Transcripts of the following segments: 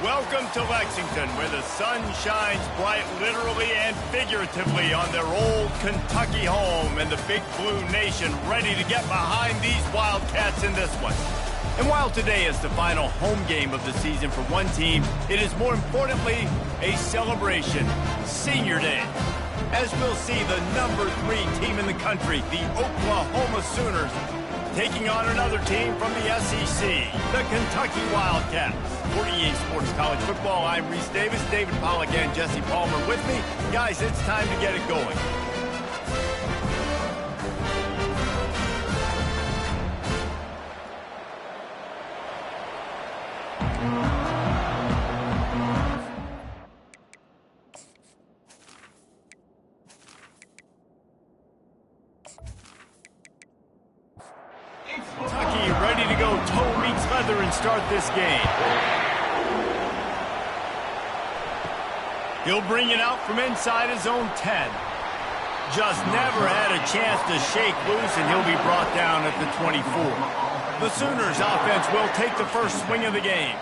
Welcome to Lexington, where the sun shines bright literally and figuratively on their old Kentucky home, and the Big Blue Nation ready to get behind these Wildcats in this one. And while today is the final home game of the season for one team, it is more importantly a celebration, Senior Day. As we'll see the number 3 team in the country, the Oklahoma Sooners, taking on another team from the SEC, the Kentucky Wildcats. 48 Sports College Football, I'm Reese Davis, David Pollack and Jesse Palmer with me. Guys, it's time to get it going. Kentucky ready to go toe meets leather and start this game. He'll bring it out from inside his own 10. Just never had a chance to shake loose, and he'll be brought down at the 24. The Sooners offense will take the first swing of the game.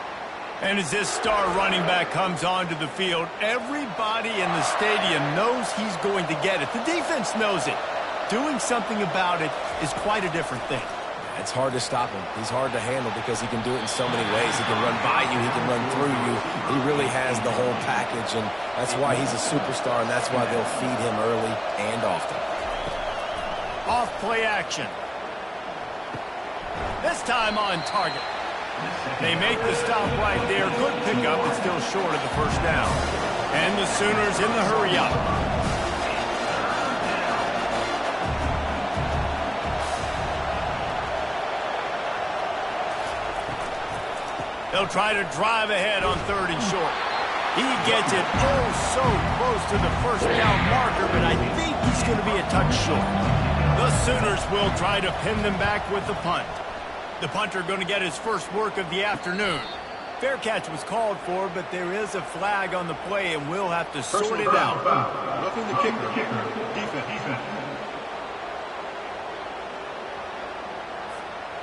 And as this star running back comes onto the field, everybody in the stadium knows he's going to get it. The defense knows it. Doing something about it is quite a different thing. It's hard to stop him. He's hard to handle because he can do it in so many ways. He can run by you. He can run through you. He really has the whole package, and that's why he's a superstar, and that's why they'll feed him early and often. Off play action. This time on target. They make the stop right there. Good pickup, but still short of the first down. And the Sooners in the hurry up. They'll try to drive ahead on 3rd and short. He gets it so close to the first down marker, but I think he's going to be a touch short. The Sooners will try to pin them back with the punt. The punter going to get his first work of the afternoon. Fair catch was called for, but there is a flag on the play, and we'll have to sort it out. Roughing the kicker. Defense.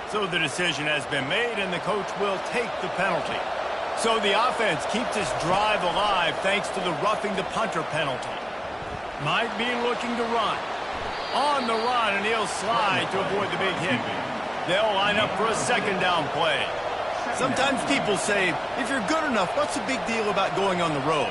So the decision has been made, and the coach will take the penalty. So the offense keeps this drive alive thanks to the roughing the punter penalty. Might be looking to run. On the run, and he'll slide to avoid the big hit. They'll line up for a second down play. Sometimes people say, if you're good enough, what's the big deal about going on the road?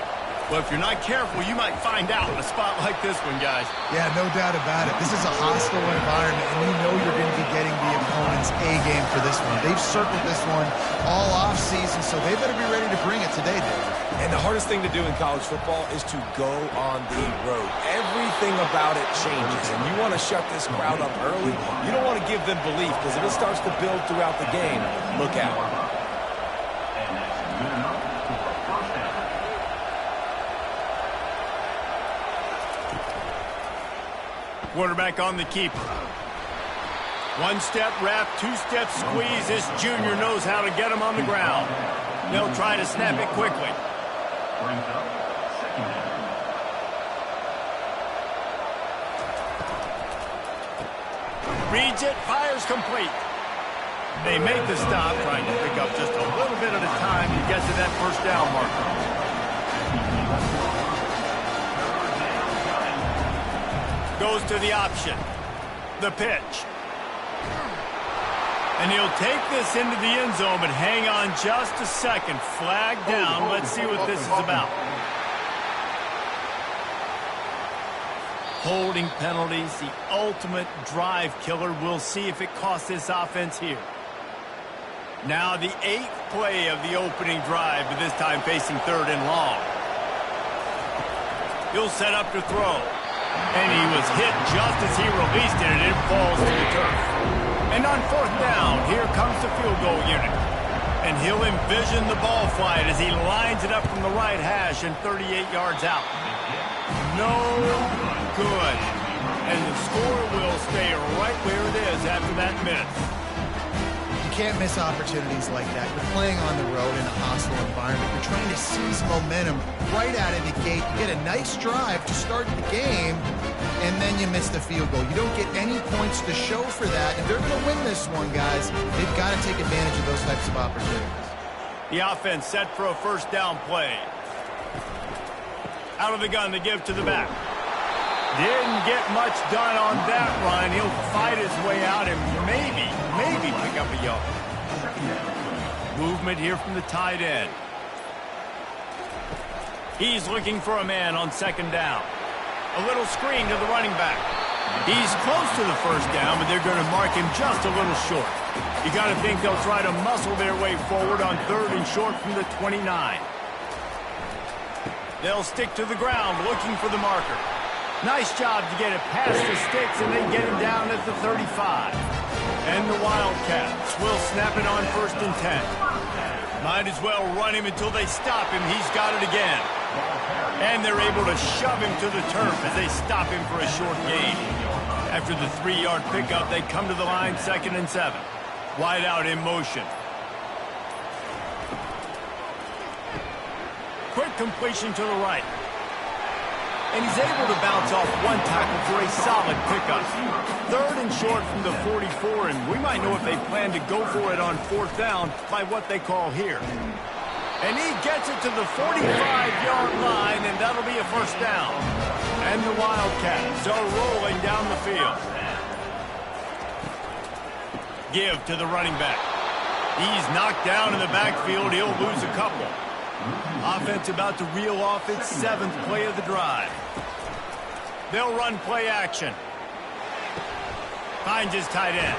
Well, if you're not careful, you might find out in a spot like this one, guys. Yeah, no doubt about it. This is a hostile environment, and you know you're going to be getting the opponent's A-game for this one. They've circled this one all off-season, so they better be ready to bring it today, David. And the hardest thing to do in college football is to go on the road. Everything about it changes, and you want to shut this crowd up early. You don't want to give them belief, because if it starts to build throughout the game, look out. Quarterback on the keeper. One-step wrap, two-step squeeze. This junior knows how to get him on the ground. They'll try to snap it quickly. Reads it, fires complete. They make the stop, trying to pick up just a little bit at a time to get to that first down marker. Goes to the option. The pitch. And he'll take this into the end zone, but hang on just a second. Flag down. Let's see what this is about. Holding penalties, the ultimate drive killer. We'll see if it costs this offense here. Now the 8th play of the opening drive, but this time facing 3rd and long. He'll set up to throw. And he was hit just as he released it, and it falls to the turf. And on 4th down, here comes the field goal unit. And he'll envision the ball flight as he lines it up from the right hash and 38 yards out. No good. And the score will stay right where it is after that miss. You can't miss opportunities like that. You're playing on the road in a hostile environment. You're trying to seize momentum right out of the gate. You get a nice drive to start the game, and then you miss the field goal. You don't get any points to show for that. If they're going to win this one, guys, they've got to take advantage of those types of opportunities. The offense set for a first down play. Out of the gun to give to the back. Didn't get much done on that run. He'll fight his way out and maybe pick up a yard. Movement here from the tight end. He's looking for a man on second down. A little screen to the running back. He's close to the first down, but they're going to mark him just a little short. You got to think they'll try to muscle their way forward on third and short from the 29. They'll stick to the ground looking for the marker. Nice job to get it past the sticks, and they get him down at the 35. And the Wildcats will snap it on first and 10. Might as well run him until they stop him. He's got it again. And they're able to shove him to the turf as they stop him for a short gain. After the 3-yard pickup, they come to the line, 2nd and 7. Wide out in motion. Quick completion to the right. And he's able to bounce off one tackle for a solid pickup. 3rd and short from the 44, and we might know if they plan to go for it on 4th down by what they call here. And he gets it to the 45-yard line, and that'll be a first down. And the Wildcats are rolling down the field. Give to the running back. He's knocked down in the backfield. He'll lose a couple. Offense about to reel off its 7th play of the drive. They'll run play action. Finds his tight end.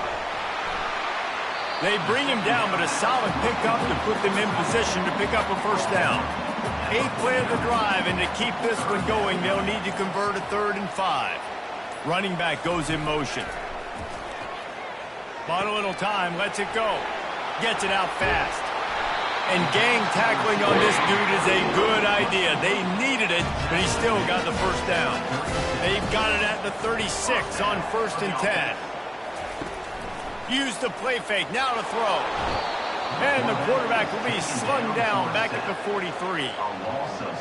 They bring him down, but a solid pickup to put them in position to pick up a first down. 8th play of the drive, and to keep this one going, they'll need to convert a 3rd and 5. Running back goes in motion. Bought a little time, lets it go. Gets it out fast. And gang tackling on this dude is a good idea. They needed it, but he still got the first down. They've got it at the 36 on 1st and 10. Use the play fake, now to throw. And the quarterback will be slung down back at the 43.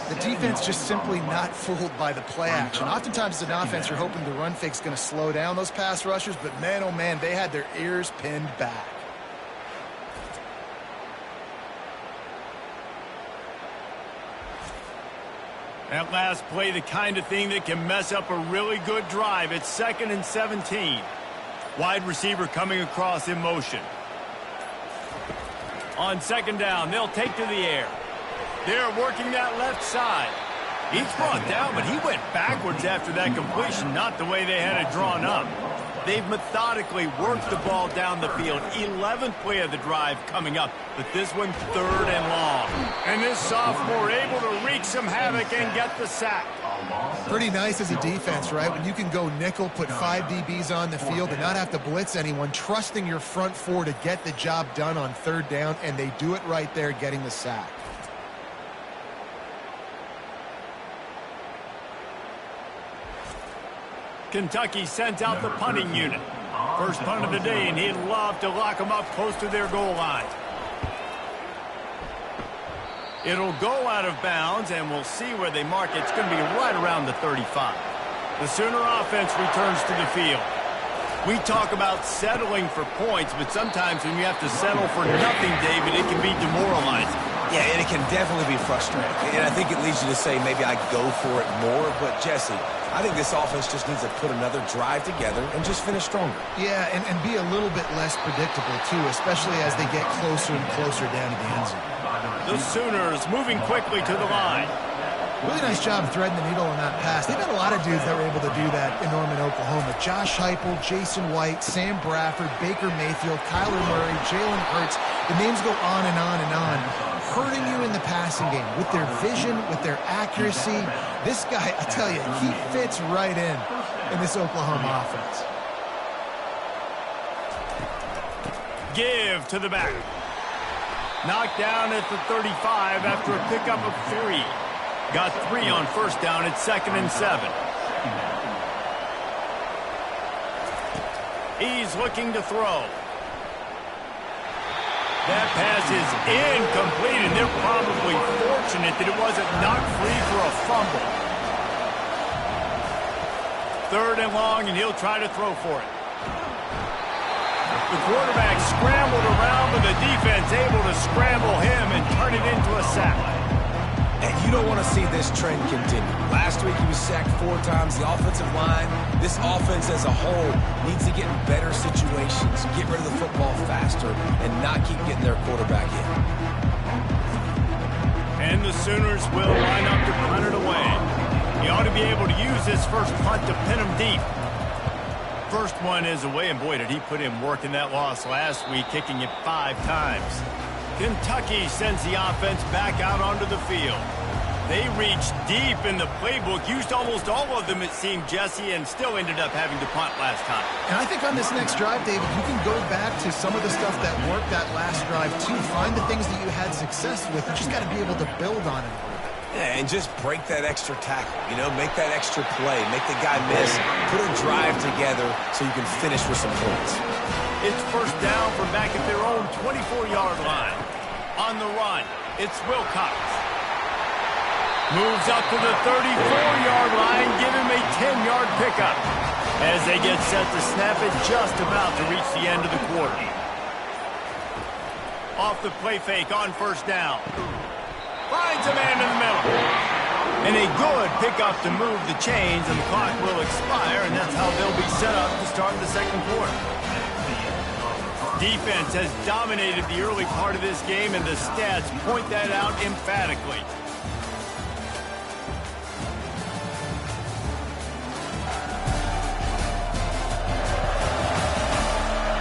The defense just simply not fooled by the play action. Oftentimes as an offense, you're hoping the run fake's going to slow down those pass rushers, but man, oh man, they had their ears pinned back. That last play, the kind of thing that can mess up a really good drive. It's 2nd and 17. Wide receiver coming across in motion. On 2nd down, they'll take to the air. They're working that left side. He's brought down, but he went backwards after that completion, not the way they had it drawn up. They've methodically worked the ball down the field. 11th play of the drive coming up, but this one 3rd and long. And this sophomore able to wreak some havoc and get the sack. Pretty nice as a defense, right? When you can go nickel, put 5 DBs on the field and not have to blitz anyone, trusting your front 4 to get the job done on 3rd down, and they do it right there, getting the sack. Kentucky sent out the punting unit. First punt of the day, and he'd love to lock them up close to their goal line. It'll go out of bounds, and we'll see where they mark it. It's going to be right around the 35. The Sooner offense returns to the field. We talk about settling for points, but sometimes when you have to settle for nothing, David, it can be demoralizing. Yeah, and it can definitely be frustrating. And I think it leads you to say maybe I go for it more. But, Jesse, I think this offense just needs to put another drive together and just finish stronger. Yeah, and be a little bit less predictable, too, especially as they get closer and closer down to the end zone. The Sooners moving quickly to the line. Really nice job threading the needle on that pass. They've got a lot of dudes that were able to do that in Norman, Oklahoma. Josh Heupel, Jason White, Sam Bradford, Baker Mayfield, Kyler Murray, Jalen Hurts. The names go on and on and on. Hurting you in the passing game with their vision, with their accuracy. This guy, I tell you, he fits right in this Oklahoma offense. Give to the back. Knocked down at the 35 after a pickup of 3. Got 3 on first down at 2nd and 7. He's looking to throw. That pass is incomplete, and they're probably fortunate that it wasn't knocked free for a fumble. 3rd and long, and he'll try to throw for it. The quarterback scrambled around, but the defense able to scramble him and turn it into a sack. And you don't want to see this trend continue. Last week he was sacked 4 times. The offensive line, this offense as a whole, needs to get in better situations, get rid of the football faster, and not keep getting their quarterback in. And the Sooners will line up to punt it away. He ought to be able to use this first punt to pin him deep. First one is away, and boy, did he put in work in that loss last week, kicking it 5 times. Kentucky sends the offense back out onto the field. They reached deep in the playbook, used almost all of them, it seemed, Jesse, and still ended up having to punt last time. And I think on this next drive, David, you can go back to some of the stuff that worked that last drive, too. Find the things that you had success with. You just got to be able to build on it. Yeah, and just break that extra tackle, make that extra play, make the guy miss, put a drive together so you can finish with some points. It's first down from back at their own 24-yard line. On the run, it's Wilcox. Moves up to the 34-yard line, give him a 10-yard pickup. As they get set to snap it, just about to reach the end of the quarter. Off the play fake on first down. Finds a man in the middle. And a good pickup to move the chains, and the clock will expire, and that's how they'll be set up to start the second quarter. Defense has dominated the early part of this game, and the stats point that out emphatically.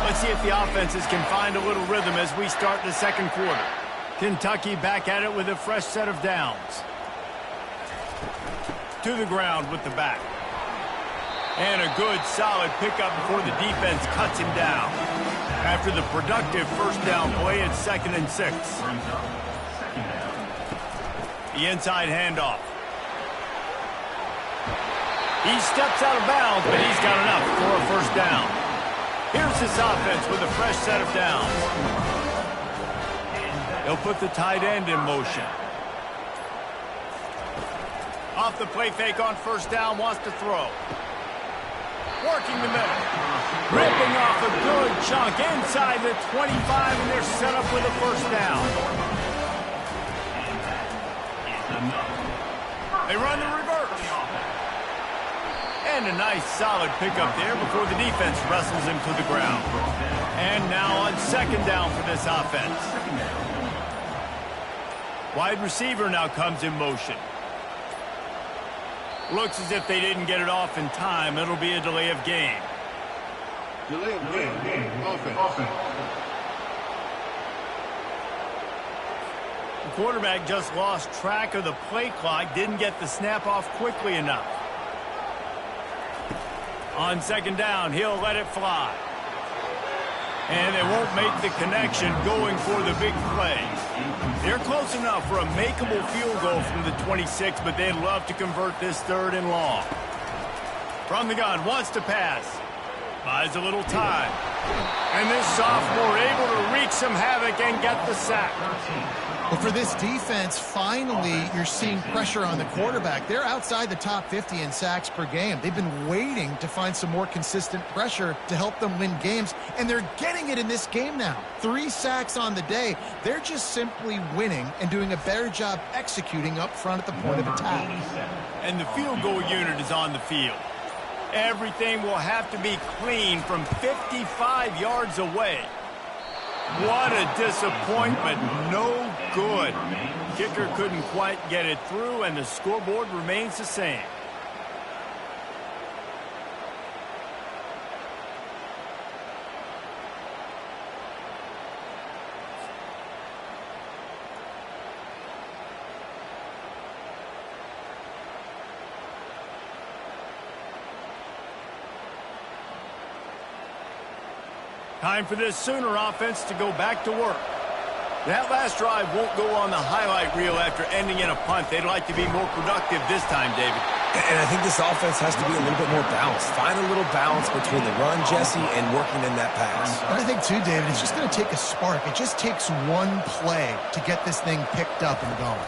Let's see if the offenses can find a little rhythm as we start the second quarter. Kentucky back at it with a fresh set of downs. To the ground with the back. And a good, solid pickup before the defense cuts him down. After the productive first down play, it's 2nd and 6. The inside handoff. He steps out of bounds, but he's got enough for a first down. Here's this offense with a fresh set of downs. They'll put the tight end in motion. Off the play fake on first down, wants to throw. Working the middle. Ripping off a good chunk inside the 25, and they're set up with a first down. They run the reverse. And a nice solid pickup there before the defense wrestles him to the ground. And now on second down for this offense. Wide receiver now comes in motion. Looks as if they didn't get it off in time. It'll be a delay of game. Delay of game. Offense. The quarterback just lost track of the play clock. Didn't get the snap off quickly enough. On second down, he'll let it fly. And they won't make the connection going for the big play. They're close enough for a makeable field goal from the 26, but they'd love to convert this 3rd and long. From the gun, wants to pass. Buys a little time. And this sophomore able to wreak some havoc and get the sack. Well, for this defense, finally, you're seeing pressure on the quarterback. They're outside the top 50 in sacks per game. They've been waiting to find some more consistent pressure to help them win games, and they're getting it in this game now. 3 sacks on the day. They're just simply winning and doing a better job executing up front at the point of attack. And the field goal unit is on the field. Everything will have to be clean from 55 yards away. What a disappointment. No good. Kicker couldn't quite get it through, and the scoreboard remains the same. Time for this Sooner offense to go back to work. That last drive won't go on the highlight reel after ending in a punt. They'd like to be more productive this time, David. And I think this offense has to be a little bit more balanced. Find a little balance between the run, Jesse, and working in that pass. And I think, too, David, it's just going to take a spark. It just takes one play to get this thing picked up and going.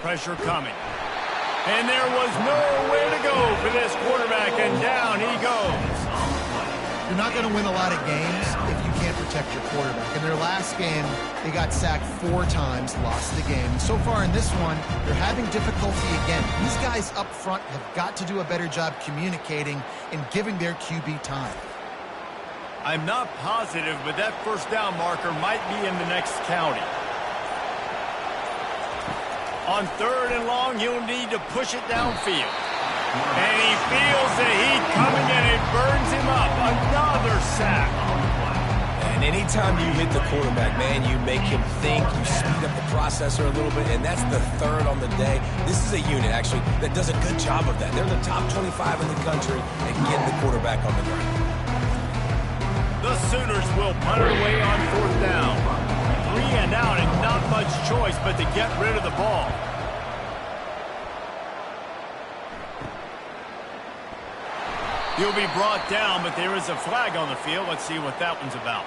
Pressure coming. And there was nowhere to go for this quarterback, and down he goes. You're not going to win a lot of games if you can't protect your quarterback. In their last game, they got sacked 4 times, lost the game. And so far in this one, they're having difficulty again. These guys up front have got to do a better job communicating and giving their QB time. I'm not positive, but that first down marker might be in the next county. On 3rd and long, he'll need to push it downfield. And he feels the heat coming, and it burns him up. Another sack. And anytime you hit the quarterback, man, you make him think, you speed up the processor a little bit, and that's the 3rd on the day. This is a unit, actually, that does a good job of that. They're the top 25 in the country at getting the quarterback on the ground. The Sooners will punt it away on 4th down. 3 and out, and not much choice but to get rid of the ball. He'll be brought down, but there is a flag on the field. Let's see what that one's about.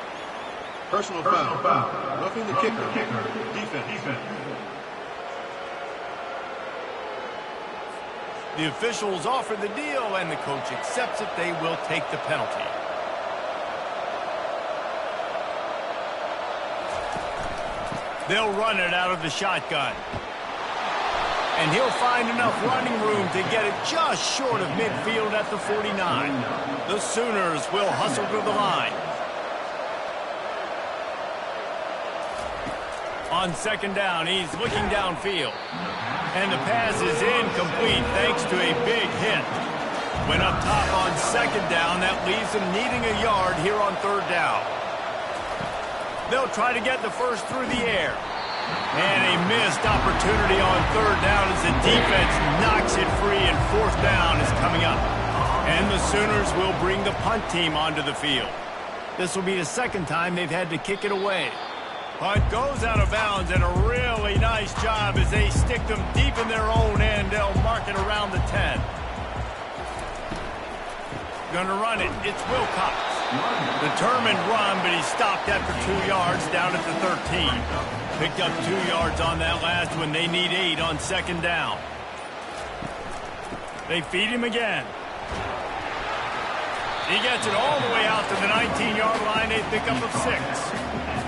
Personal foul. Roughing the kicker. Defense. The officials offer the deal, and the coach accepts it. They will take the penalty. They'll run it out of the shotgun. And he'll find enough running room to get it just short of midfield at the 49. The Sooners will hustle to the line. On 2nd down, he's looking downfield. And the pass is incomplete thanks to a big hit. When up top on 2nd down, that leaves them needing a yard here on 3rd down. They'll try to get the first through the air. And a missed opportunity on 3rd down as the defense knocks it free, and 4th down is coming up. And the Sooners will bring the punt team onto the field. This will be the 2nd time they've had to kick it away. Punt goes out of bounds, and a really nice job as they stick them deep in their own end. They'll mark it around the 10. Gonna run it. It's Wilcox. Determined run, but he stopped after 2 yards down at the 13. Picked up 2 yards on that last one. They need 8 on 2nd down. They feed him again. He gets it all the way out to the 19-yard line. A pickup of 6.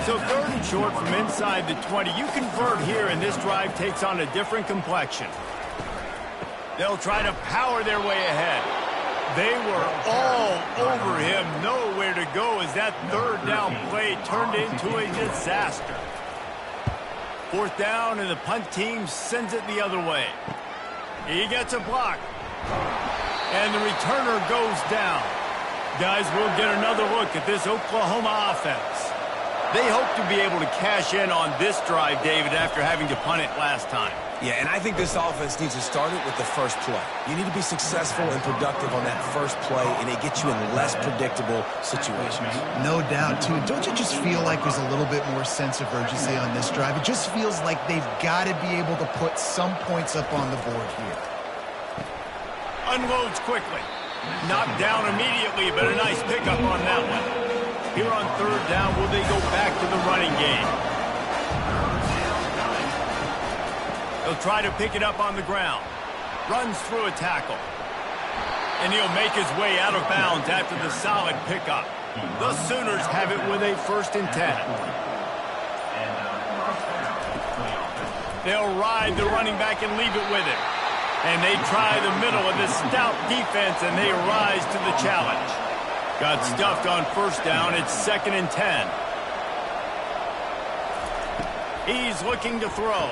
So 3rd and short from inside the 20. You convert here, and this drive takes on a different complexion. They'll try to power their way ahead. They were all over him. Nowhere to go as that 3rd down play turned into a disaster. 4th down, and the punt team sends it the other way. He gets a block. And the returner goes down. Guys, we'll get another look at this Oklahoma offense. They hope to be able to cash in on this drive, David, after having to punt it last time. Yeah, and I think this offense needs to start it with the first play. You need to be successful and productive on that first play, and it gets you in less predictable situations. No doubt, too. Don't you just feel like there's a little bit more sense of urgency on this drive? It just feels like they've got to be able to put some points up on the board here. Unloads quickly. Knocked down immediately, but a nice pickup on that one. Here on 3rd down, will they go back to the running game? He'll try to pick it up on the ground. Runs through a tackle. And he'll make his way out of bounds after the solid pickup. The Sooners have it with a 1st and 10. They'll ride the running back and leave it with him. And they try the middle of this stout defense, and they rise to the challenge. Got stuffed on 1st down. It's 2nd and 10. He's looking to throw.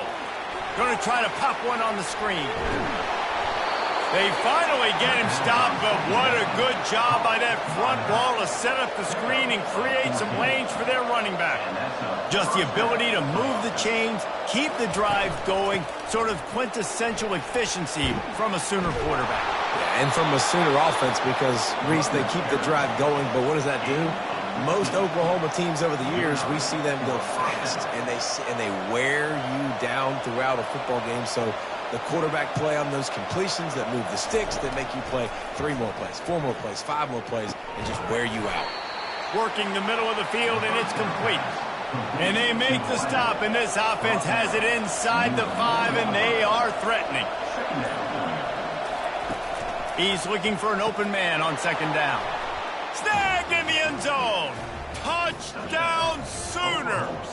Going to try to pop one on the screen. They finally get him stopped, but what a good job by that front ball to set up the screen and create some lanes for their running back. Just the ability to move the chains, keep the drive going, sort of quintessential efficiency from a Sooner quarterback. Yeah, and from a Sooner offense, because, Reese, they keep the drive going, but what does that do? Most Oklahoma teams over the years, we see them go fast, and they wear you down throughout a football game. So the quarterback play on those completions that move the sticks, that make you play 3 more plays, 4 more plays, 5 more plays, and just wear you out. Working the middle of the field, and it's complete. And they make the stop, and this offense has it inside the 5, and they are threatening. He's looking for an open man on 2nd down. Snagged in the end zone. Touchdown Sooners.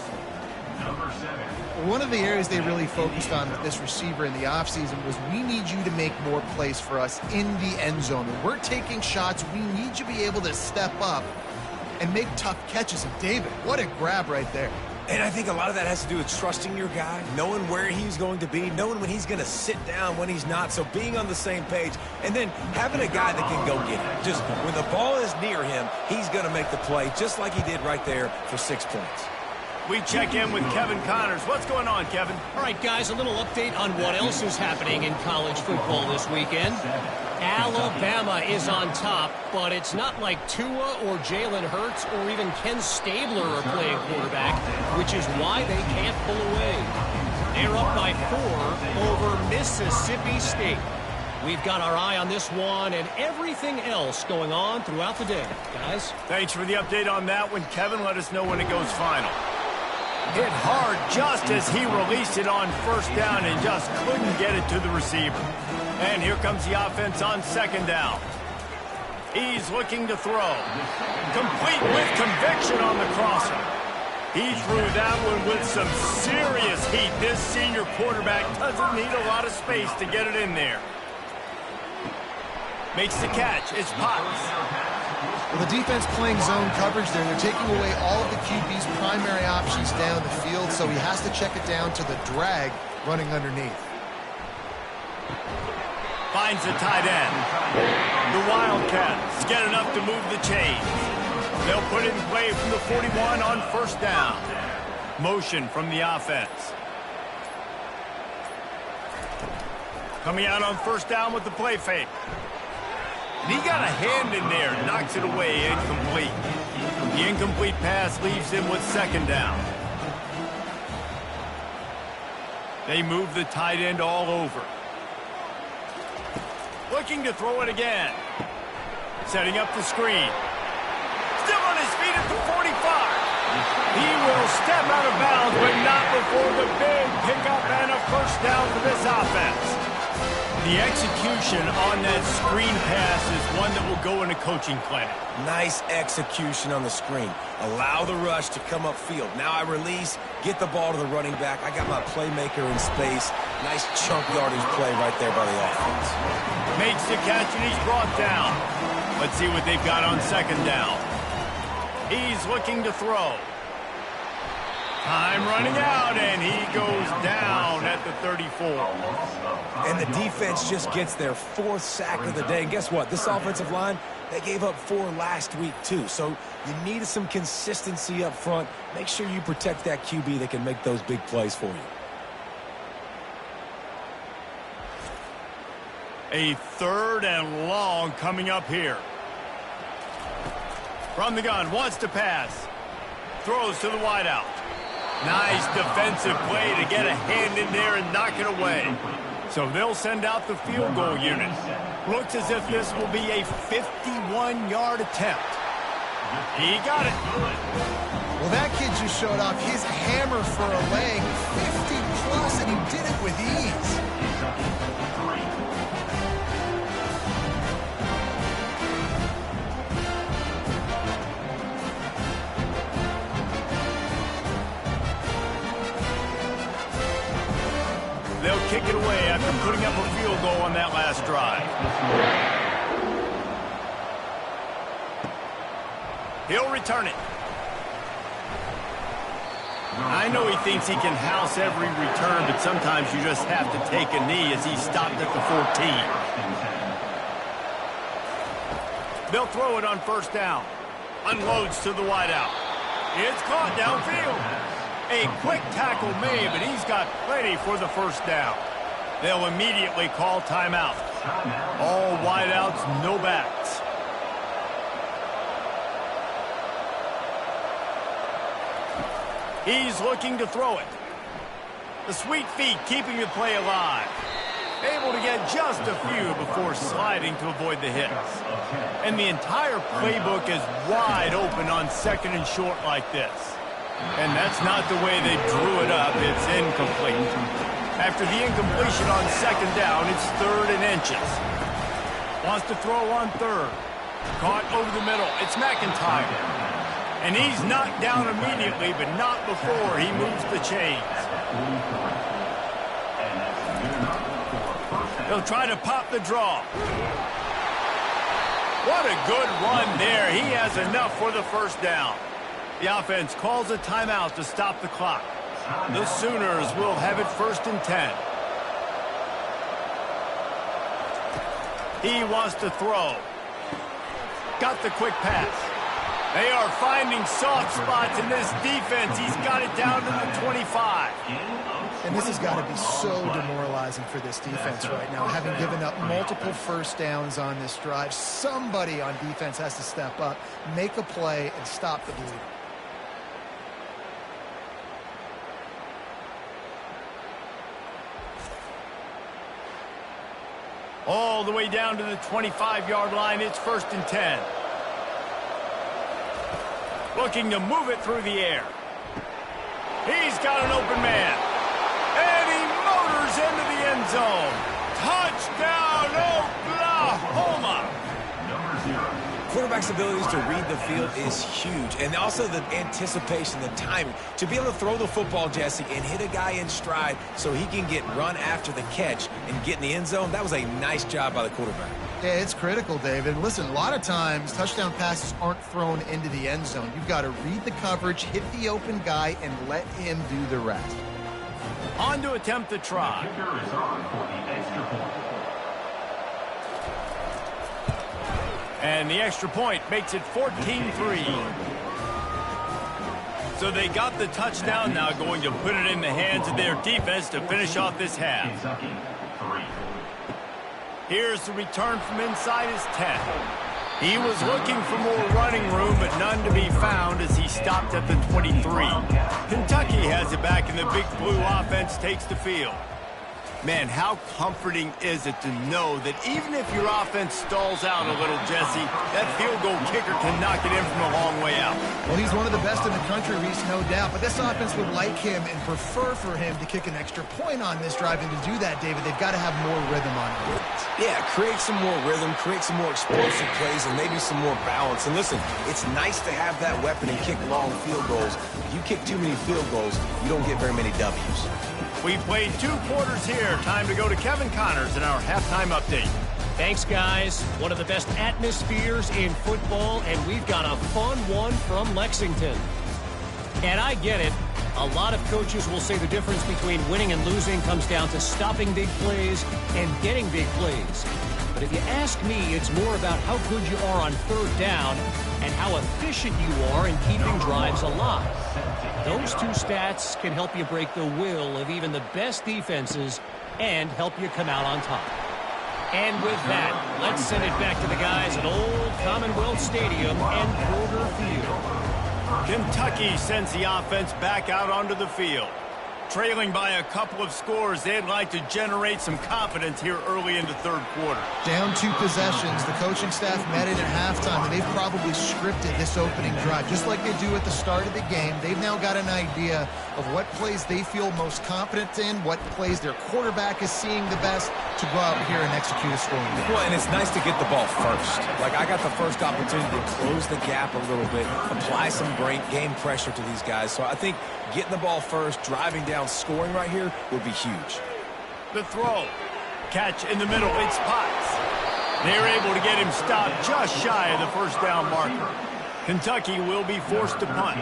One of the areas they really focused on with this receiver in the offseason was we need you to make more plays for us in the end zone. When we're taking shots, we need you to be able to step up and make tough catches. And David, what a grab right there. And I think a lot of that has to do with trusting your guy, knowing where he's going to be, knowing when he's going to sit down, when he's not, so being on the same page, and then having a guy that can go get it. Just when the ball is near him, he's going to make the play, just like he did right there for 6 points. We check in with Kevin Connors. What's going on, Kevin? All right, guys, a little update on what else is happening in college football this weekend. Alabama is on top, but it's not like Tua or Jalen Hurts or even Ken Stabler are playing quarterback, which is why they can't pull away. They're up by 4 over Mississippi State. We've got our eye on this one and everything else going on throughout the day. Guys? Thanks for the update on that one, Kevin. Let us know when it goes final. Hit hard just as he released it on first down and just couldn't get it to the receiver. And here comes the offense on second down. He's looking to throw. Complete with conviction on the crosser. He threw that one with some serious heat. This senior quarterback doesn't need a lot of space to get it in there. Makes the catch. It's Potts. Well, the defense playing zone coverage there. They're taking away all of the QB's primary options down the field, so he has to check it down to the drag running underneath. Finds the tight end. The Wildcats get enough to move the chains. They'll put it in play from the 41 on first down. Motion from the offense. Coming out on first down with the play fake. And he got a hand in there, knocks it away, incomplete. The incomplete pass leaves him with second down. They move the tight end all over. Looking to throw it again. Setting up the screen. Still on his feet at the 45. He will step out of bounds, but not before the big pickup and a first down for this offense. The execution on that screen pass is one that will go in a coaching clinic. Nice execution on the screen. Allow the rush to come upfield. Now I release, get the ball to the running back. I got my playmaker in space. Nice chunk yardage play right there by the offense. Makes the catch and he's brought down. Let's see what they've got on second down. He's looking to throw. Time running out, and he goes down at the 34. And the defense just gets their 4th sack of the day. And guess what? This offensive line, they gave up 4 last week, too. So you need some consistency up front. Make sure you protect that QB that can make those big plays for you. A 3rd and long coming up here. From the gun, wants to pass. Throws to the wideout. Nice defensive play to get a hand in there and knock it away. So they'll send out the field goal unit. Looks as if this will be a 51-yard attempt. He got it. Well, that kid just showed off his hammer for a leg, 50-plus, and he did it with ease. They'll kick it away after putting up a field goal on that last drive. He'll return it. I know he thinks he can house every return, but sometimes you just have to take a knee as he stopped at the 14. They'll throw it on first down. Unloads to the wideout. It's caught downfield. A quick tackle made, but he's got plenty for the first down. They'll immediately call timeout. All wideouts, no backs. He's looking to throw it. The sweet feet keeping the play alive. Able to get just a few before sliding to avoid the hits. And the entire playbook is wide open on second and short like this. And that's not the way they drew it up. It's incomplete. After the incompletion on second down, it's 3rd and inches. Wants to throw on 3rd. Caught over the middle. It's McIntyre. And he's knocked down immediately, but not before he moves the chains. He'll try to pop the draw. What a good run there. He has enough for the first down. The offense calls a timeout to stop the clock. The Sooners will have it 1st and 10. He wants to throw. Got the quick pass. They are finding soft spots in this defense. He's got it down to the 25. And this has got to be so demoralizing for this defense right now, having given up multiple first downs on this drive. Somebody on defense has to step up, make a play, and stop the bleeding. All the way down to the 25-yard line. It's 1st and 10. Looking to move it through the air. He's got an open man. And he motors into the end zone. Touchdown, Oklahoma! Quarterback's abilities to read the field is huge. And also the anticipation, the timing. To be able to throw the football, Jesse, and hit a guy in stride so he can get run after the catch and get in the end zone, that was a nice job by the quarterback. Yeah, it's critical, David. Listen, a lot of times touchdown passes aren't thrown into the end zone. You've got to read the coverage, hit the open guy, and let him do the rest. On to attempt the try. And the extra point makes it 14-3. So they got the touchdown, now going to put it in the hands of their defense to finish off this half. Here's the return from inside his 10. He was looking for more running room, but none to be found as he stopped at the 23. Kentucky has it back, and the Big Blue offense takes the field. Man, how comforting is it to know that even if your offense stalls out a little, Jesse, that field goal kicker can knock it in from a long way out. Well, he's one of the best in the country, Reese, no doubt. But this offense would like him and prefer for him to kick an extra point on this drive. And to do that, David, they've got to have more rhythm on it. Yeah, create some more rhythm, create some more explosive plays, and maybe some more balance. And listen, it's nice to have that weapon and kick long field goals. If you kick too many field goals, you don't get very many W's. We played 2 quarters here. Time to go to Kevin Connors in our halftime update. Thanks, guys. One of the best atmospheres in football, and we've got a fun one from Lexington. And I get it. A lot of coaches will say the difference between winning and losing comes down to stopping big plays and getting big plays. But if you ask me, it's more about how good you are on 3rd down and how efficient you are in keeping drives alive. Those 2 stats can help you break the will of even the best defenses and help you come out on top. And with that, let's send it back to the guys at Old Commonwealth Stadium and Kroger Field. Kentucky sends the offense back out onto the field. Trailing by a couple of scores, they'd like to generate some confidence here early in the 3rd quarter. Down 2 possessions. The coaching staff met in at halftime, and they've probably scripted this opening drive. Just like they do at the start of the game, they've now got an idea of what plays they feel most confident in, what plays their quarterback is seeing the best to go out here and execute a scoring game. Well, and it's nice to get the ball first. Like, I got the first opportunity to close the gap a little bit, apply some great game pressure to these guys. So I think getting the ball first, driving down, scoring right here would be huge. The throw. Catch in the middle. It's Potts. They're able to get him stopped just shy of the first down marker. Kentucky will be forced to punt.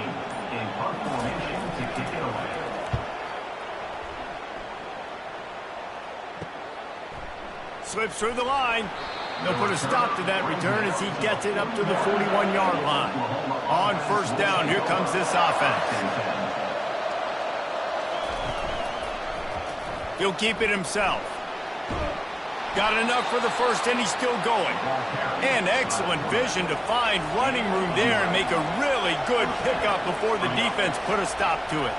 Slips through the line. They'll put a stop to that return as he gets it up to the 41-yard line. On 1st down, here comes this offense. He'll keep it himself. Got enough for the first, and he's still going. And excellent vision to find running room there and make a really good pickup before the defense put a stop to it.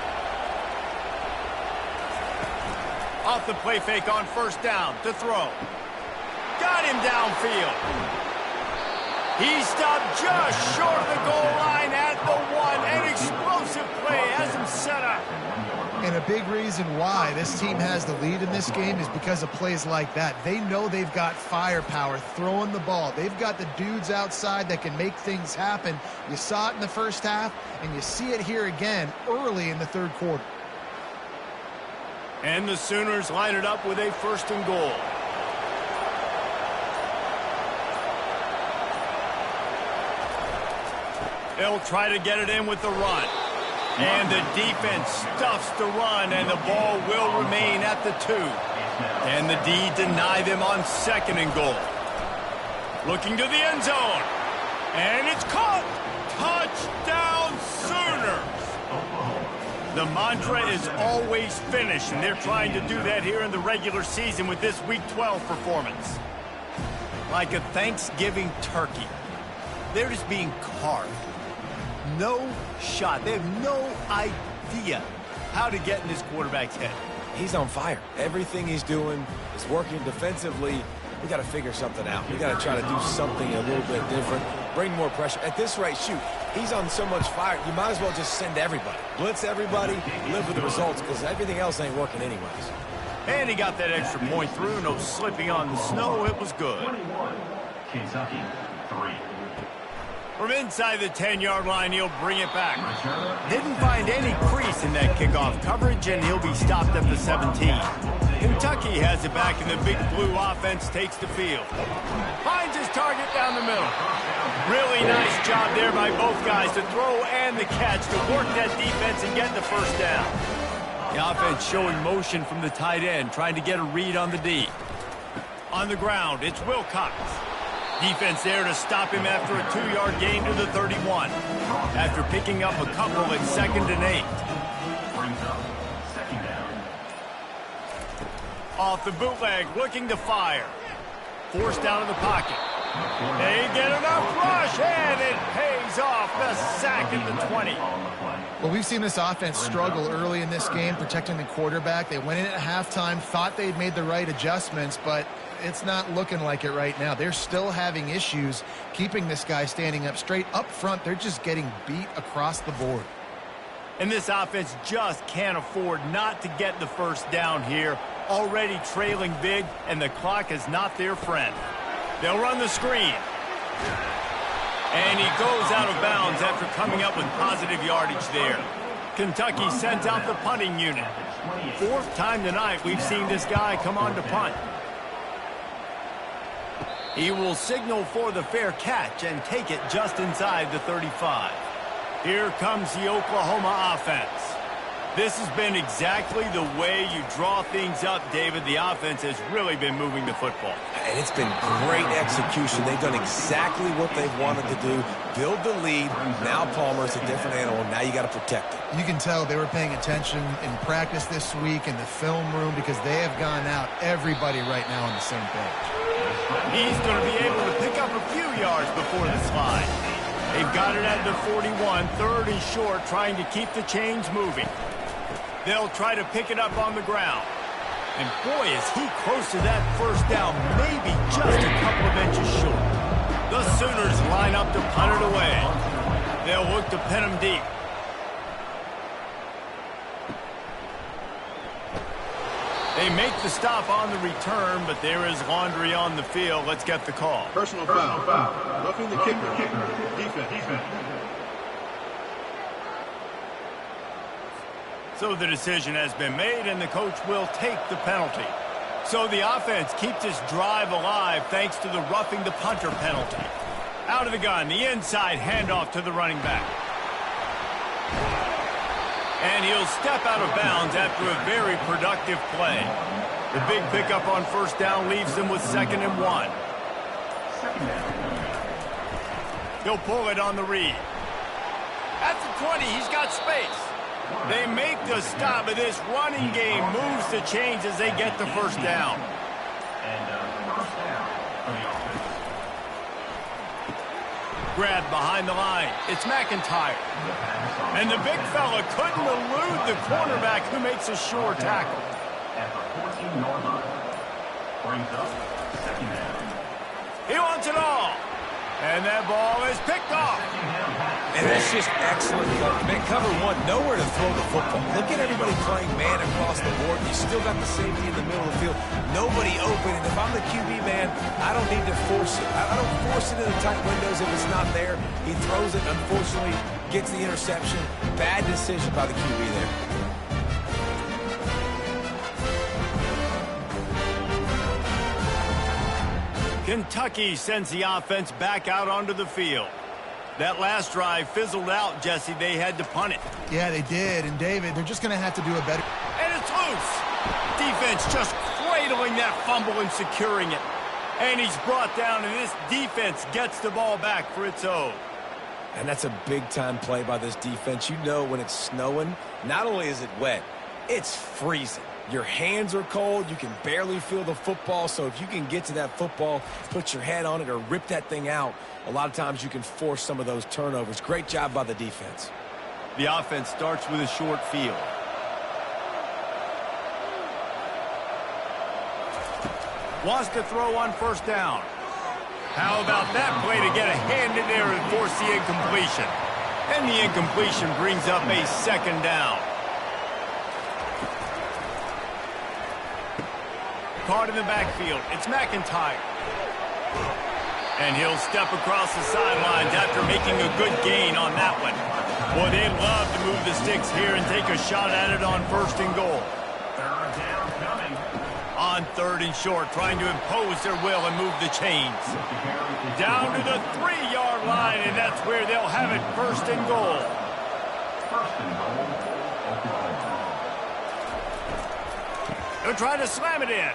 Off the play fake on 1st down to throw. Got him downfield. He stopped just short of the goal line at the 1. An explosive play has him set up. And a big reason why this team has the lead in this game is because of plays like that. They know they've got firepower throwing the ball. They've got the dudes outside that can make things happen. You saw it in the first half, and you see it here again early in the third quarter. And the Sooners line it up with a 1st and goal. They'll try to get it in with the run. And the defense stuffs the run, and the ball will remain at the 2. And the D deny them on 2nd and goal. Looking to the end zone. And it's caught. Touchdown, Sooners. The mantra is always finish, and they're trying to do that here in the regular season with this Week 12 performance. Like a Thanksgiving turkey. They're just being carved. No shot. They have no idea how to get in this quarterback's head. He's on fire. Everything he's doing is working defensively. We got to figure something out. We got to try to do something a little bit different. Bring more pressure. At this rate, shoot, he's on so much fire, you might as well just send everybody. Blitz everybody, live with the results, because everything else ain't working anyways. And he got that extra point through. No slipping on the snow. It was good. 21, Kentucky, 3. From inside the 10-yard line, he'll bring it back. Didn't find any crease in that kickoff coverage, and he'll be stopped at the 17. Kentucky has it back, and the Big Blue offense takes the field. Finds his target down the middle. Really nice job there by both guys to throw and the catch to work that defense and get the 1st down. The offense showing motion from the tight end, trying to get a read on the D. On the ground, it's Wilcox. Defense there to stop him after a 2-yard gain to the 31. After picking up a couple at 2nd and 8. Brings up 2nd down. Off the bootleg, looking to fire. Forced out of the pocket. They get enough rush, and it pays off. The sack at the 20. Well, we've seen this offense struggle early in this game, protecting the quarterback. They went in at halftime, thought they'd made the right adjustments, but it's not looking like it right now. They're still having issues keeping this guy standing up straight. Up front, they're just getting beat across the board. And this offense just can't afford not to get the 1st down here. Already trailing big, and the clock is not their friend. They'll run the screen. And he goes out of bounds after coming up with positive yardage there. Kentucky sends out the punting unit. 4th time tonight we've seen this guy come on to punt. He will signal for the fair catch and take it just inside the 35. Here comes the Oklahoma offense. This has been exactly the way you draw things up, David. The offense has really been moving the football. And it's been great execution. They've done exactly what they've wanted to do. Build the lead. Now Palmer's a different animal. Now you got to protect it. You can tell they were paying attention in practice this week in the film room because they have gone out, everybody right now on the same page. He's going to be able to pick up a few yards before the slide. They've got it at the 41, 3rd and short, trying to keep the chains moving. They'll try to pick it up on the ground. And boy, is he close to that 1st down, maybe just a couple of inches short. The Sooners line up to punt it away. They'll look to pin him deep. They make the stop on the return, but there is laundry on the field. Let's get the call. Personal foul. Roughing the kicker. Defense. So the decision has been made, and the coach will take the penalty. So the offense keeps this drive alive thanks to the roughing the punter penalty. Out of the gun, the inside handoff to the running back. And he'll step out of bounds after a very productive play. The big pickup on 1st down leaves them with 2nd and 1. He'll pull it on the read. At the 20, he's got space. They make the stop, but this running game moves the chains as they get the 1st down. Grabbed behind the line. It's McIntyre. And the big fella couldn't elude the cornerback who makes a sure tackle. At the 14-yard line. Brings up 2nd down. He wants it all. And that ball is picked off. And that's just excellent coverage. Man, cover one, nowhere to throw the football. Look at everybody playing man across the board. You still got the safety in the middle of the field. Nobody open. And if I'm the QB, man, I don't need to force it. I don't force it in the tight windows if it's not there. He throws it, unfortunately, gets the interception. Bad decision by the QB there. Kentucky sends the offense back out onto the field. That last drive fizzled out, Jesse. They had to punt it. Yeah, they did. And, David, they're just going to have to do a better... And it's loose. Defense just cradling that fumble and securing it. And he's brought down, and this defense gets the ball back for its own. And that's a big-time play by this defense. You know when it's snowing, not only is it wet, it's freezing. Your hands are cold. You can barely feel the football. So if you can get to that football, put your head on it, or rip that thing out, a lot of times you can force some of those turnovers. Great job by the defense. The offense starts with a short field. Wants to throw on first down. How about that play to get a hand in there and force the incompletion? And the incompletion brings up a second down. Caught in the backfield. It's McIntyre. And he'll step across the sidelines after making a good gain on that one. Boy, they love to move the sticks here and take a shot at it on first and goal. Third down coming. On third and short, trying to impose their will and move the chains. Down to the 3-yard line, and that's where they'll have it first and goal. First and goal, Oklahoma. They'll try to slam it in.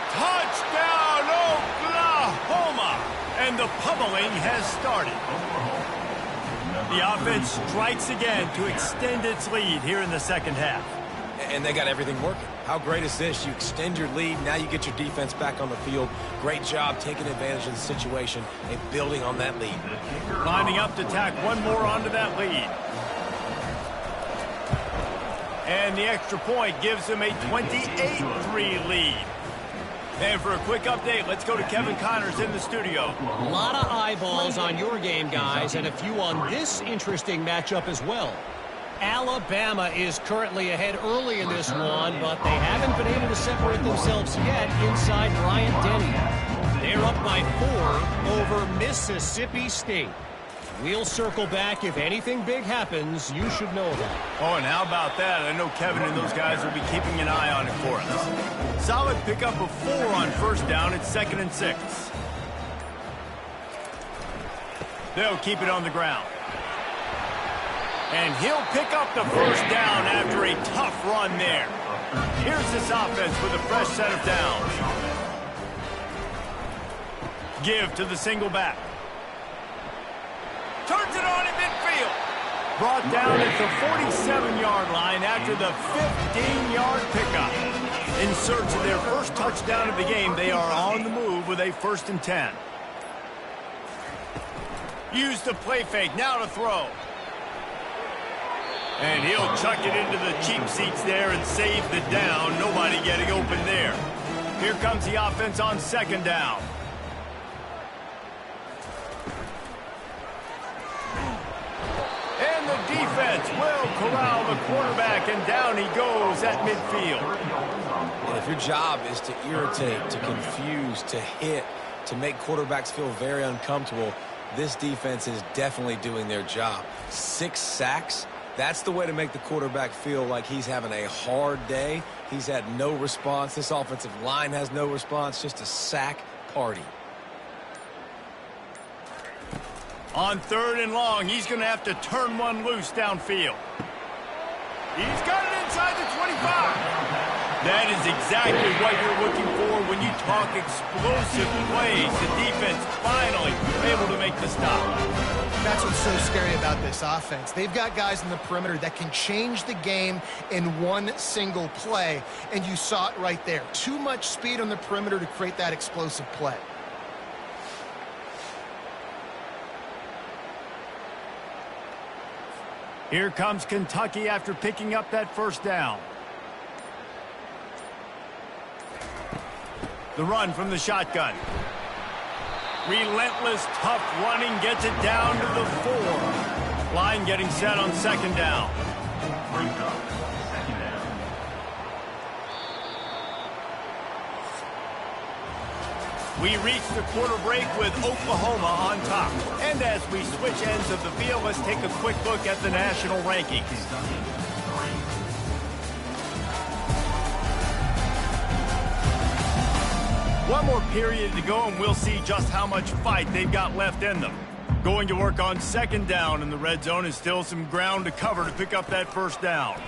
Touchdown, Oklahoma! And the pummeling has started. The offense strikes again to extend its lead here in the second half. And they got everything working. How great is this? You extend your lead. Now you get your defense back on the field. Great job taking advantage of the situation and building on that lead. Lining up to tack one more onto that lead. And the extra point gives them a 28-3 lead. And for a quick update, let's go to Kevin Connors in the studio. A lot of eyeballs on your game, guys, and a few on this interesting matchup as well. Alabama is currently ahead early in this one, but they haven't been able to separate themselves yet inside Bryant-Denny. They're up by 4 over Mississippi State. We'll circle back. If anything big happens, you should know about it. Oh, and how about that? I know Kevin and those guys will be keeping an eye on it for us. Solid pickup of 4 on first down. It's 2nd and 6. They'll keep it on the ground. And he'll pick up the first down after a tough run there. Here's this offense with a fresh set of downs. Give to the single back. Turns it on in midfield. Brought down at the 47-yard line after the 15-yard pickup. In search of their first touchdown of the game, they are on the move with a 1st and 10. Use the play fake, now to throw. And he'll chuck it into the cheap seats there and save the down. Nobody getting open there. Here comes the offense on 2nd down. And the defense will corral the quarterback, and down he goes at midfield. And if your job is to irritate, to confuse, to hit, to make quarterbacks feel very uncomfortable, this defense is definitely doing their job. 6 sacks. That's the way to make the quarterback feel like he's having a hard day. He's had no response. This offensive line has no response. Just a sack party. On 3rd and long, he's going to have to turn one loose downfield. He's got it inside the 25. That is exactly what you're looking for when you talk explosive plays. The defense finally able to make the stop. That's what's so scary about this offense. They've got guys in the perimeter that can change the game in one single play, and you saw it right there. Too much speed on the perimeter to create that explosive play. Here comes Kentucky after picking up that first down. The run from the shotgun. Relentless, tough running gets it down to the 4. Line getting set on second down. Brings up second down. We reach the quarter break with Oklahoma on top. And as we switch ends of the field, let's take a quick look at the national rankings. One more period to go, and we'll see just how much fight they've got left in them. Going to work on second down in the red zone, and still some ground to cover to pick up that first down.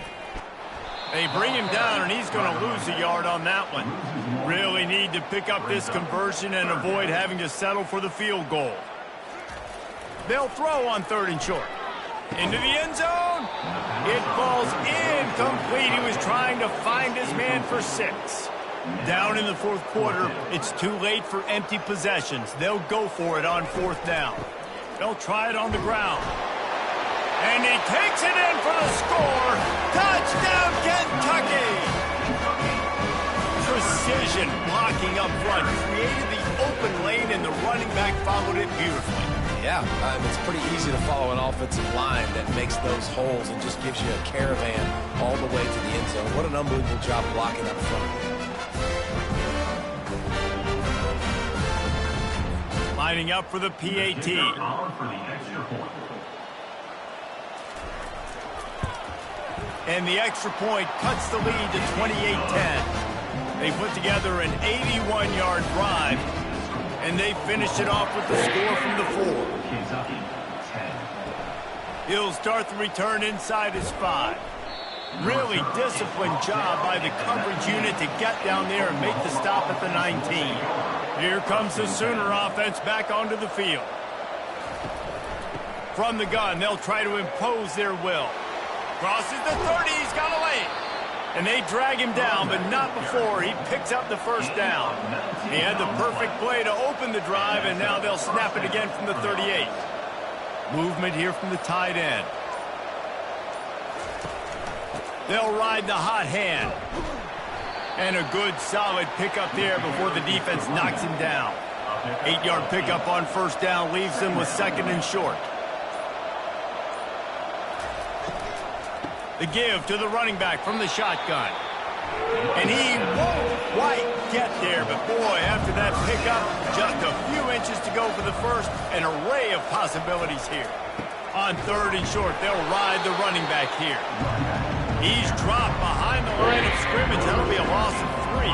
They bring him down, and he's going to lose a yard on that one. Really need to pick up this conversion and avoid having to settle for the field goal. They'll throw on third and short. Into the end zone. It falls incomplete. He was trying to find his man for 6. Down in the fourth quarter, it's too late for empty possessions. They'll go for it on fourth down. They'll try it on the ground. And he takes it in for the score. Touchdown, Kentucky! Precision blocking up front. Created the open lane, and the running back followed it beautifully. Yeah, it's pretty easy to follow an offensive line that makes those holes and just gives you a caravan all the way to the end zone. What an unbelievable job blocking up front. Lining up for the PAT. And the extra point cuts the lead to 28-10. They put together an 81-yard drive, and they finished it off with the score from the 4. He'll start the return inside his 5. Really disciplined job by the coverage unit to get down there and make the stop at the 19. Here comes the Sooner offense back onto the field. From the gun, they'll try to impose their will. Crosses the 30, he's got a lane. And they drag him down, but not before he picks up the first down. He had the perfect play to open the drive, and now they'll snap it again from the 38. Movement here from the tight end. They'll ride the hot hand. And a good, solid pickup there before the defense knocks him down. 8-yard pickup on first down leaves them with second and short. The give to the running back from the shotgun. And he won't quite get there, but boy, after that pickup, just a few inches to go for the first. An array of possibilities here. On third and short, they'll ride the running back here. He's dropped behind the line of scrimmage. That'll be a loss of 3.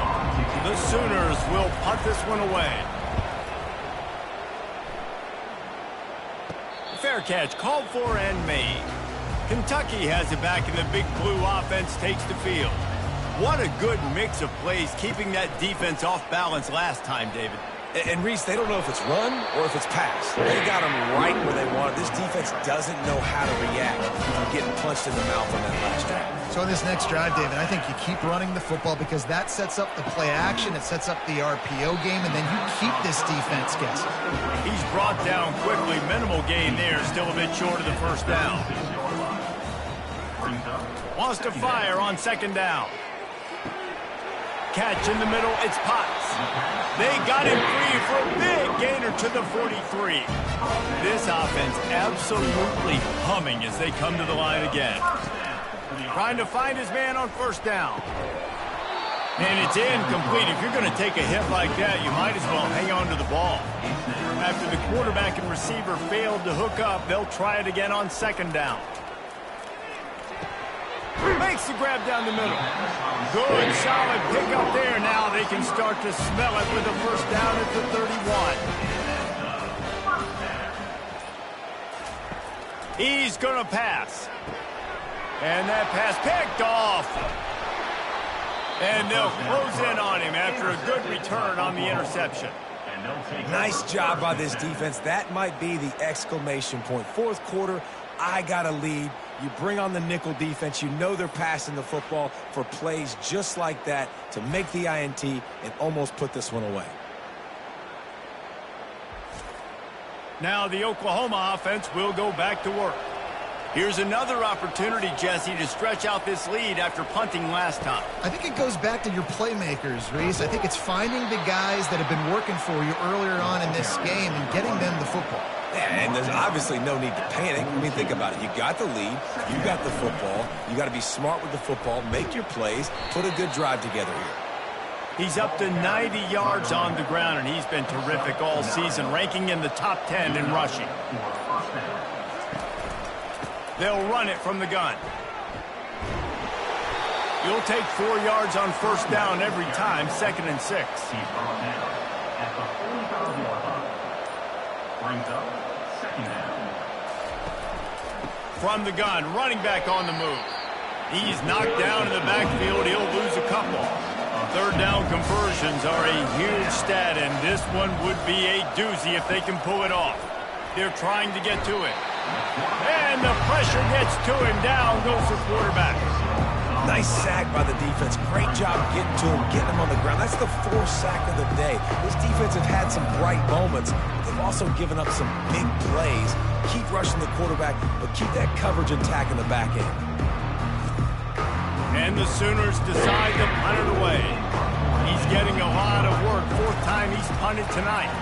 The Sooners will punt this one away. Fair catch called for and made. Kentucky has it back, and the Big Blue offense takes the field. What a good mix of plays, keeping that defense off balance last time, David. And Reese, they don't know if it's run or if it's pass. They got them right where they want it. This defense doesn't know how to react from getting punched in the mouth on that last drive. So in this next drive, David, I think you keep running the football because that sets up the play action, it sets up the RPO game, and then you keep this defense guessing. He's brought down quickly. Minimal gain there, still a bit short of the first down. Wants to fire on second down. Catch in the middle, it's Potts. They got him free for a big gainer to the 43. This offense absolutely humming as they come to the line again. Trying to find his man on first down. And it's incomplete. If you're going to take a hit like that, you might as well hang on to the ball. After the quarterback and receiver failed to hook up, they'll try it again on second down. Makes the grab down the middle. Good, solid pickup there. Now they can start to smell it with a first down at the 31. He's going to pass. And that pass picked off. And they'll close in on him after a good return on the interception. Nice job by this defense. That might be the exclamation point. Fourth quarter, I got a lead. You bring on the nickel defense. You know they're passing the football for plays just like that to make the INT and almost put this one away. Now the Oklahoma offense will go back to work. Here's another opportunity, Jesse, to stretch out this lead after punting last time. I think it goes back to your playmakers, Reese. I think it's finding the guys that have been working for you earlier on in this game and getting them the football. Yeah, and there's obviously no need to panic. I mean, think about it. You got the lead. You got the football. You got to be smart with the football, make your plays, put a good drive together here. He's up to 90 yards on the ground, and he's been terrific all season, ranking in the top 10 in rushing. They'll run it from the gun. You'll take 4 yards on first down every time, 2nd and 6. He's brought down at the 45-yard line. Brings up 2nd down. From the gun, running back on the move. He's knocked down in the backfield. He'll lose a couple. Third down conversions are a huge stat, and this one would be a doozy if they can pull it off. They're trying to get to it. And the pressure gets to him. Down goes the quarterback. Nice sack by the defense. Great job getting to him, getting him on the ground. That's the 4th sack of the day. This defense have had some bright moments. They've also given up some big plays. Keep rushing the quarterback, but keep that coverage intact in the back end. And the Sooners decide to punt it away. He's getting a lot of work. 4th time he's punted tonight.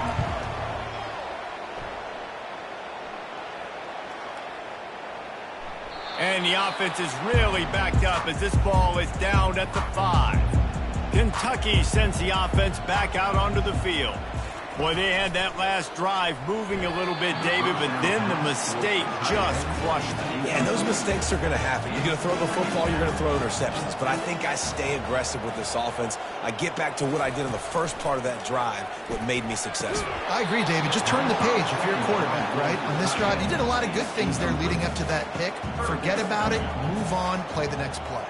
And the offense is really backed up as this ball is down at the 5. Kentucky sends the offense back out onto the field. Boy, they had that last drive moving a little bit, David, but then the mistake just crushed them. Yeah, and those mistakes are going to happen. You're going to throw the football, you're going to throw interceptions. But I think I stay aggressive with this offense. I get back to what I did in the first part of that drive, what made me successful. I agree, David. Just turn the page if you're a quarterback, right? On this drive, you did a lot of good things there leading up to that pick. Forget about it, move on, play the next play.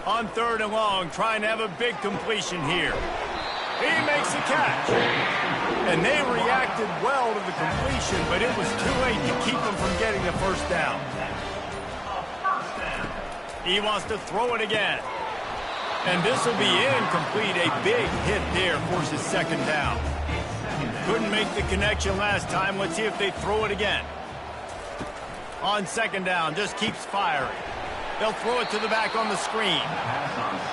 On 3rd and long, trying to have a big completion here. He makes the catch. And they reacted well to the completion, but it was too late to keep them from getting the first down. He wants to throw it again. And this will be incomplete. A big hit there forces 2nd down. Couldn't make the connection last time. Let's see if they throw it again. On 2nd down, just keeps firing. They'll throw it to the back on the screen.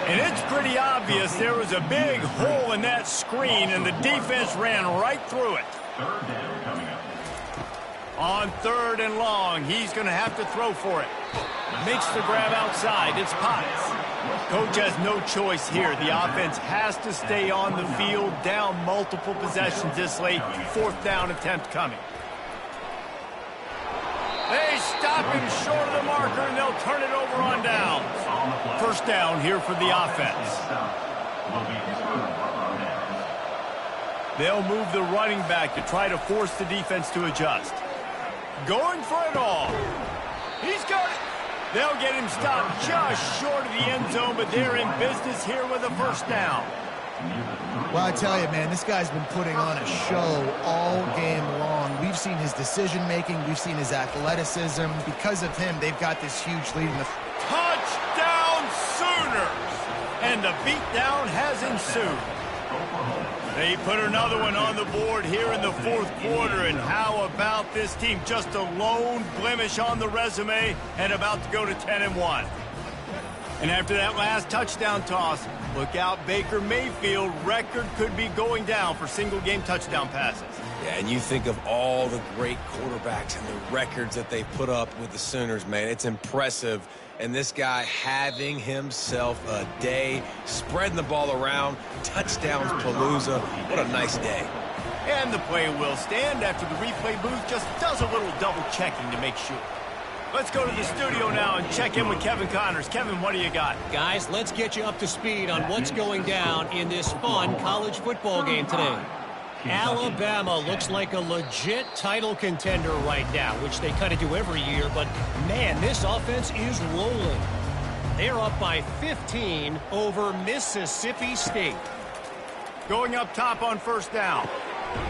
And it's pretty obvious there was a big hole in that screen, and the defense ran right through it. 3rd down coming up. On 3rd and long, he's going to have to throw for it. Makes the grab outside. It's Potts. Coach has no choice here. The offense has to stay on the field, down multiple possessions this late. 4th down attempt coming. They stop him short of the marker, and they'll turn it over on down. First down here for the offense. They'll move the running back to try to force the defense to adjust. Going for it all. He's got it. They'll get him stopped just short of the end zone, but they're in business here with a first down. Well, I tell you, man, this guy's been putting on a show all game long. We've seen his decision-making. We've seen his athleticism. Because of him, they've got this huge lead in the... Touchdown, Sooners! And the beatdown has ensued. They put another one on the board here in the 4th quarter, and how about this team? Just a lone blemish on the resume and about to go to 10-1. And after that last touchdown toss, look out, Baker Mayfield. Record could be going down for single-game touchdown passes. Yeah, and you think of all the great quarterbacks and the records that they put up with the Sooners, man. It's impressive. And this guy having himself a day, spreading the ball around, touchdowns palooza. What a nice day. And the play will stand after the replay booth just does a little double-checking to make sure. Let's go to the studio now and check in with Kevin Connors. Kevin, what do you got? Guys, let's get you up to speed on what's going down in this fun college football game today. Alabama looks like a legit title contender right now, which they kind of do every year, but man, this offense is rolling. They're up by 15 over Mississippi State. Going up top on first down.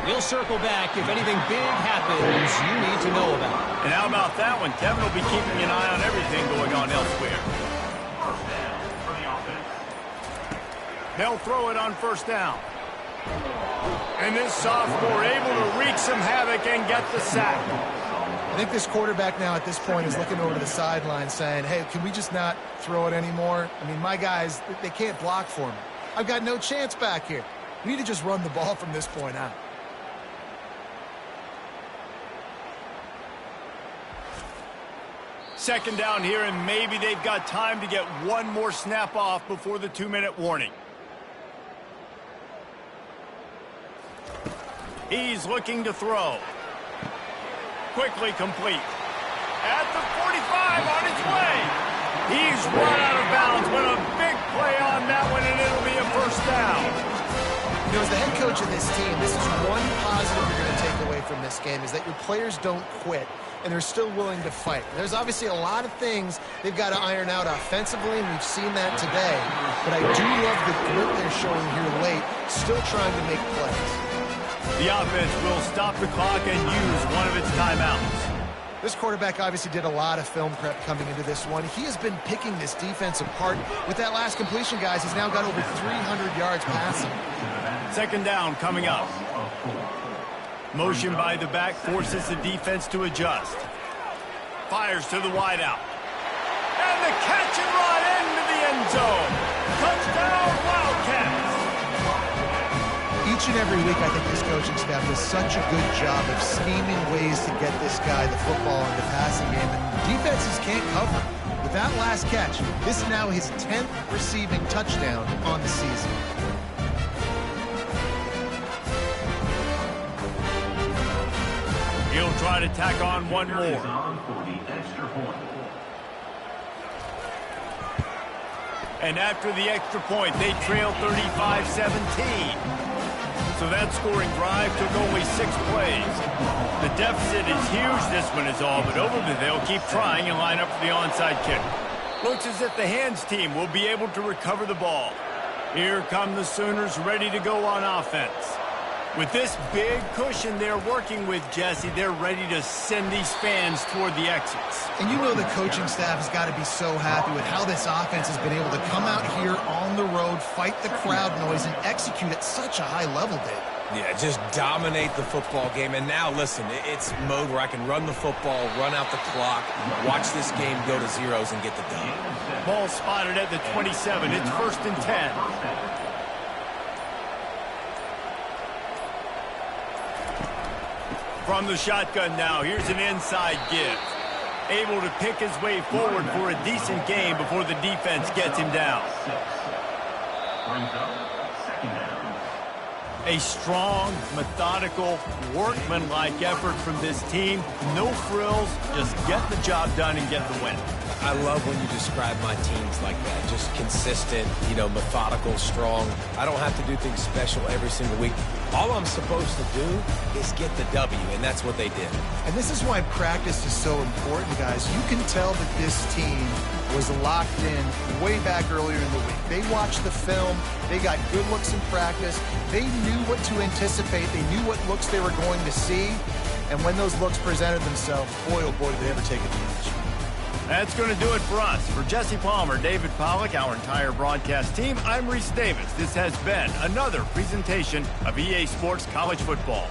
We'll circle back if anything big happens you need to know about. And how about that one? Kevin will be keeping an eye on everything going on elsewhere. They'll throw it on first down. And this sophomore able to wreak some havoc and get the sack. I think this quarterback now at this point is looking over to the sideline saying, hey, can we just not throw it anymore? I mean, my guys, they can't block for me. I've got no chance back here. We need to just run the ball from this point on. Second down here, and maybe they've got time to get one more snap off before the 2-minute warning. He's looking to throw. Quickly complete. At the 45, on his way. He's run out of bounds, but a big play on that one, and it'll be a first down. You know, as the head coach of this team, this is one positive you're going to take away from this game, is that your players don't quit, and they're still willing to fight. There's obviously a lot of things they've got to iron out offensively, and we've seen that today. But I do love the grit they're showing here late, still trying to make plays. The offense will stop the clock and use one of its timeouts. This quarterback obviously did a lot of film prep coming into this one. He has been picking this defense apart. With that last completion, guys, he's now got over 300 yards passing. Second down coming up. Motion by the back forces the defense to adjust. Fires to the wideout. And the catch and run into the end zone. Touchdown, Wildcats. Each and every week, I think this coaching staff does such a good job of scheming ways to get this guy the football in the passing game, and defenses can't cover. With that last catch, this is now his 10th receiving touchdown on the season. He'll try to tack on one more. And after the extra point, they trail 35-17. So that scoring drive took only 6 plays. The deficit is huge, this one is all, but Overton, they'll keep trying and line up for the onside kick. Looks as if the hands team will be able to recover the ball. Here come the Sooners ready to go on offense. With this big cushion they're working with, Jesse, they're ready to send these fans toward the exits. And you know the coaching staff has got to be so happy with how this offense has been able to come out here on the road, fight the crowd noise, and execute at such a high level, Dave. Yeah, just dominate the football game. And now, listen, it's mode where I can run the football, run out the clock, watch this game go to zeros and get the dub. Ball spotted at the 27. It's 1st and 10. From the shotgun now, here's an inside give. Able to pick his way forward for a decent gain before the defense gets him down. A strong, methodical, workmanlike effort from this team. No frills, just get the job done and get the win. I love when you describe my teams like that. Just consistent, methodical, strong. I don't have to do things special every single week. All I'm supposed to do is get the W, and that's what they did. And this is why practice is so important, guys. You can tell that this team was locked in way back earlier in the week. They watched the film. They got good looks in practice. They knew what to anticipate. They knew what looks they were going to see. And when those looks presented themselves, boy, oh boy, did they ever take advantage. That's going to do it for us. For Jesse Palmer, David Pollack, our entire broadcast team, I'm Reese Davis. This has been another presentation of EA Sports College Football.